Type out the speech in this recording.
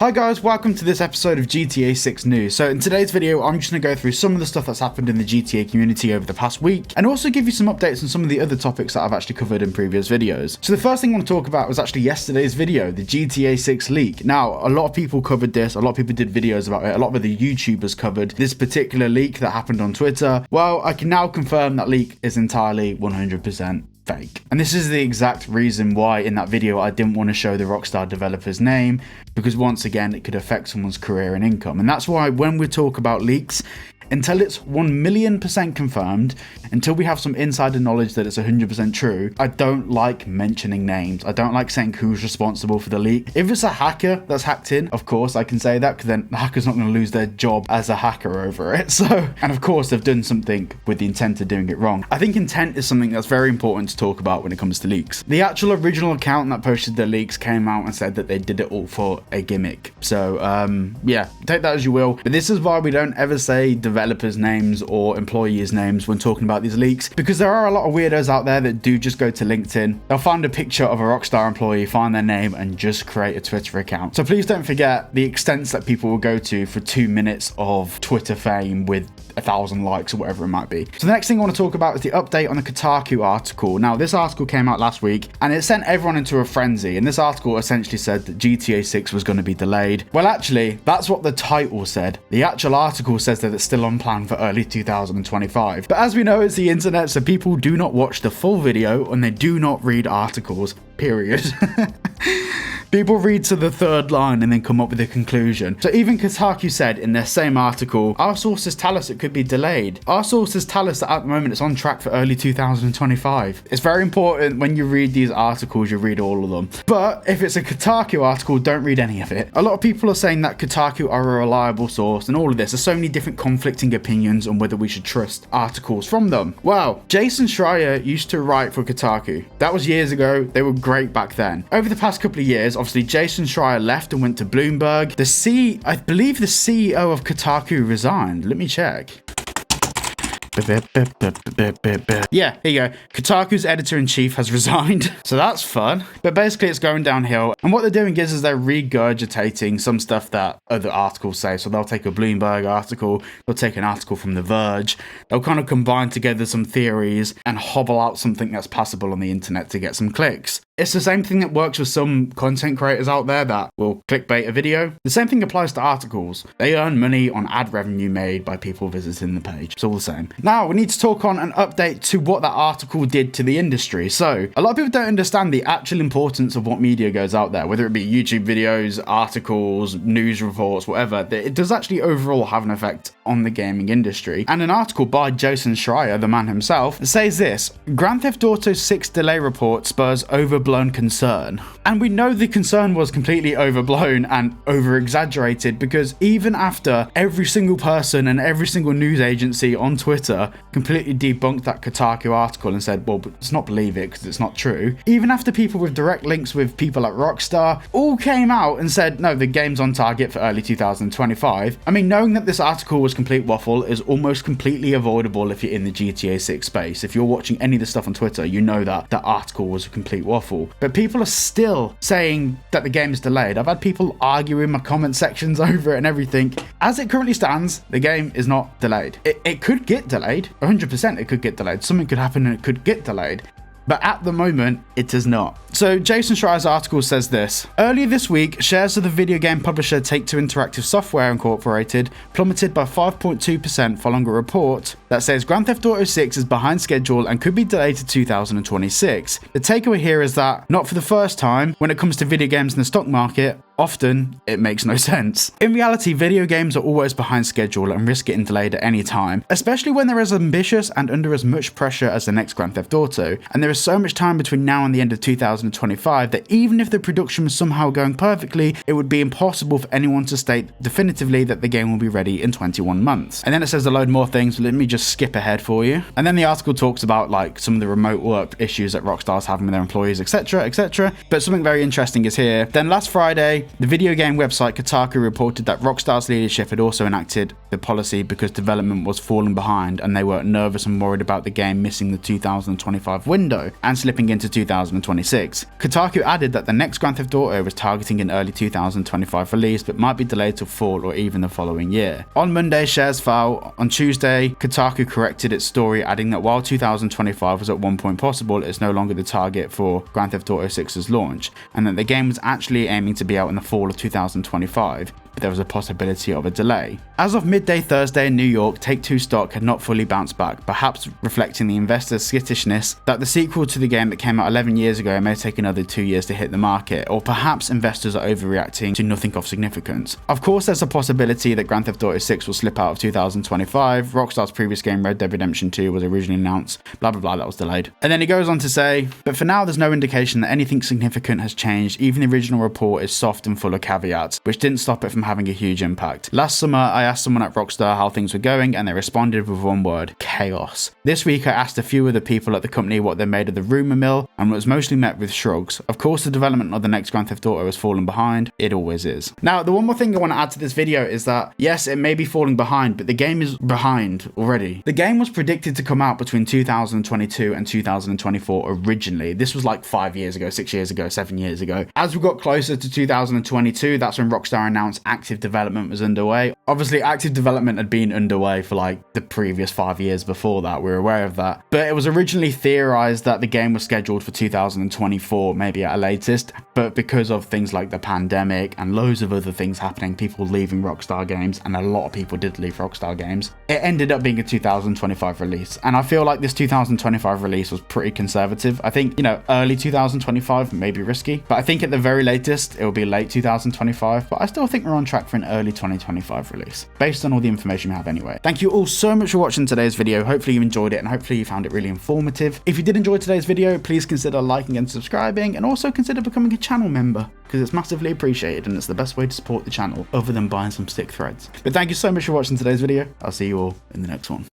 Hi guys, welcome to this episode of GTA 6 News. So in today's video, I'm just going to go through some of the stuff that's happened in the GTA community over the past week, and also give you some updates on some of the other topics that I've actually covered in previous videos. So the first thing I want to talk about was actually yesterday's video, the GTA 6 leak. Now, a lot of people covered this, a lot of people did videos about it, a lot of other YouTubers covered this particular leak that happened on Twitter. Well, I can now confirm that leak is entirely 100% fake. And this is the exact reason why in that video I didn't want to show the Rockstar developer's name, because once again it could affect someone's career and income. And that's why when we talk about leaks, until it's 1,000,000% confirmed, until we have some insider knowledge that it's 100% true, I don't like mentioning names. I don't like saying who's responsible for the leak. If it's a hacker that's hacked in, of course I can say that, because then the hacker's not going to lose their job as a hacker over it. So, and of course they've done something with the intent of doing it wrong. I think intent is something that's very important to talk about when it comes to leaks. The actual original account that posted the leaks came out and said that they did it all for a gimmick. So, yeah, take that as you will. But this is why we don't ever say developers' names or employees' names when talking about these leaks, because there are a lot of weirdos out there that do just go to LinkedIn. They'll find a picture of a Rockstar employee, find their name, and just create a Twitter account. So please don't forget the extents that people will go to for 2 minutes of Twitter fame with 1,000 likes or whatever it might be. So the next thing I want to talk about is the update on the Kotaku article. Now, this article came out last week and it sent everyone into a frenzy. And this article essentially said that GTA 6 was going to be delayed. Well, actually, that's what the title said. The actual article says that it's still on plan for early 2025. But as we know, it's the internet, so people do not watch the full video and they do not read articles, period. People read to the third line and then come up with a conclusion. So even Kotaku said in their same article, our sources tell us it could be delayed. Our sources tell us that at the moment it's on track for early 2025. It's very important when you read these articles, you read all of them. But if it's a Kotaku article, don't read any of it. A lot of people are saying that Kotaku are a reliable source and all of this. There's so many different conflicting opinions on whether we should trust articles from them. Well, Jason Shrier used to write for Kotaku. That was years ago. They were great back then. Over the past couple of years, obviously Jason Shrier left and went to Bloomberg. I believe the CEO of Kotaku resigned. Let me check. Yeah, here you go. Kotaku's editor-in-chief has resigned. So that's fun. But basically it's going downhill. And what they're doing is they're regurgitating some stuff that other articles say. So they'll take a Bloomberg article, they'll take an article from The Verge, they'll kind of combine together some theories and hobble out something that's passable on the internet to get some clicks. It's the same thing that works with some content creators out there that will clickbait a video. The same thing applies to articles. They earn money on ad revenue made by people visiting the page. It's all the same. Now, we need to talk on an update to what that article did to the industry. So, a lot of people don't understand the actual importance of what media goes out there, whether it be YouTube videos, articles, news reports, whatever. It does actually overall have an effect on the gaming industry. And an article by Jason Schreier, the man himself, says this: Grand Theft Auto 6 delay report spurs overblown concern. And we know the concern was completely overblown and over-exaggerated, because even after every single person and every single news agency on Twitter completely debunked that Kotaku article and said, well, let's not believe it because it's not true. Even after people with direct links with people like Rockstar all came out and said, no, the game's on target for early 2025. I mean, knowing that this article was complete waffle is almost completely avoidable if you're in the GTA 6 space. If you're watching any of the stuff on Twitter, you know that that article was a complete waffle. But people are still saying that the game is delayed. I've had people argue in my comment sections over it and everything. As it currently stands, the game is not delayed. It could get delayed. 100% it could get delayed. Something could happen and it could get delayed. But at the moment, it is not. So Jason Schreier's article says this: earlier this week, shares of the video game publisher Take-Two Interactive Software Incorporated plummeted by 5.2% following a report that says Grand Theft Auto 6 is behind schedule and could be delayed to 2026. The takeaway here is that, not for the first time, when it comes to video games in the stock market, often it makes no sense. In reality, video games are always behind schedule and risk getting delayed at any time, especially when they're as ambitious and under as much pressure as the next Grand Theft Auto. And there is so much time between now and the end of 2025 that even if the production was somehow going perfectly, it would be impossible for anyone to state definitively that the game will be ready in 21 months. And then it says a load more things, but let me just skip ahead for you. And then the article talks about like some of the remote work issues that Rockstar's having with their employees, etc., etc. But something very interesting is here. Then last Friday, Tuesday, the video game website Kotaku reported that Rockstar's leadership had also enacted the policy because development was falling behind and they were nervous and worried about the game missing the 2025 window and slipping into 2026. Kotaku added that the next Grand Theft Auto was targeting an early 2025 release but might be delayed till fall or even the following year. On Monday, shares fell. On Tuesday, Kotaku corrected its story, adding that while 2025 was at one point possible, it's no longer the target for Grand Theft Auto 6's launch, and that the game was actually aiming to be out in the fall of 2025. But there was a possibility of a delay. As of midday Thursday in New York, Take-Two stock had not fully bounced back, perhaps reflecting the investors' skittishness that the sequel to the game that came out 11 years ago may take another 2 years to hit the market, or perhaps investors are overreacting to nothing of significance. Of course, there's a possibility that Grand Theft Auto 6 will slip out of 2025. Rockstar's previous game, Red Dead Redemption 2, was originally announced, blah blah blah, that was delayed. And then he goes on to say, but for now there's no indication that anything significant has changed. Even the original report is soft and full of caveats, which didn't stop it from having a huge impact. Last summer, I asked someone at Rockstar how things were going, and they responded with one word: chaos. This week, I asked a few of the people at the company what they made of the rumor mill, and was mostly met with shrugs. Of course, the development of the next Grand Theft Auto has fallen behind. It always is. Now, the one more thing I want to add to this video is that, yes, it may be falling behind, but the game is behind already. The game was predicted to come out between 2022 and 2024 originally. This was like 5 years ago, 6 years ago, 7 years ago. As we got closer to 2022, that's when Rockstar announced active development was underway. Obviously, active development had been underway for like the previous 5 years before that. We're aware of that. But it was originally theorized that the game was scheduled for 2024, maybe at a latest. But because of things like the pandemic and loads of other things happening, people leaving Rockstar Games, and a lot of people did leave Rockstar Games, it ended up being a 2025 release. And I feel like this 2025 release was pretty conservative. I think, early 2025 may be risky, but I think at the very latest, it will be late 2025. But I still think we're on track for an early 2025 release, based on all the information we have anyway. Thank you all so much for watching today's video. Hopefully you enjoyed it, and hopefully you found it really informative. If you did enjoy today's video, please consider liking and subscribing, and also consider becoming a channel member, because it's massively appreciated and it's the best way to support the channel other than buying some stick threads. But thank you so much for watching today's video. I'll see you all in the next one.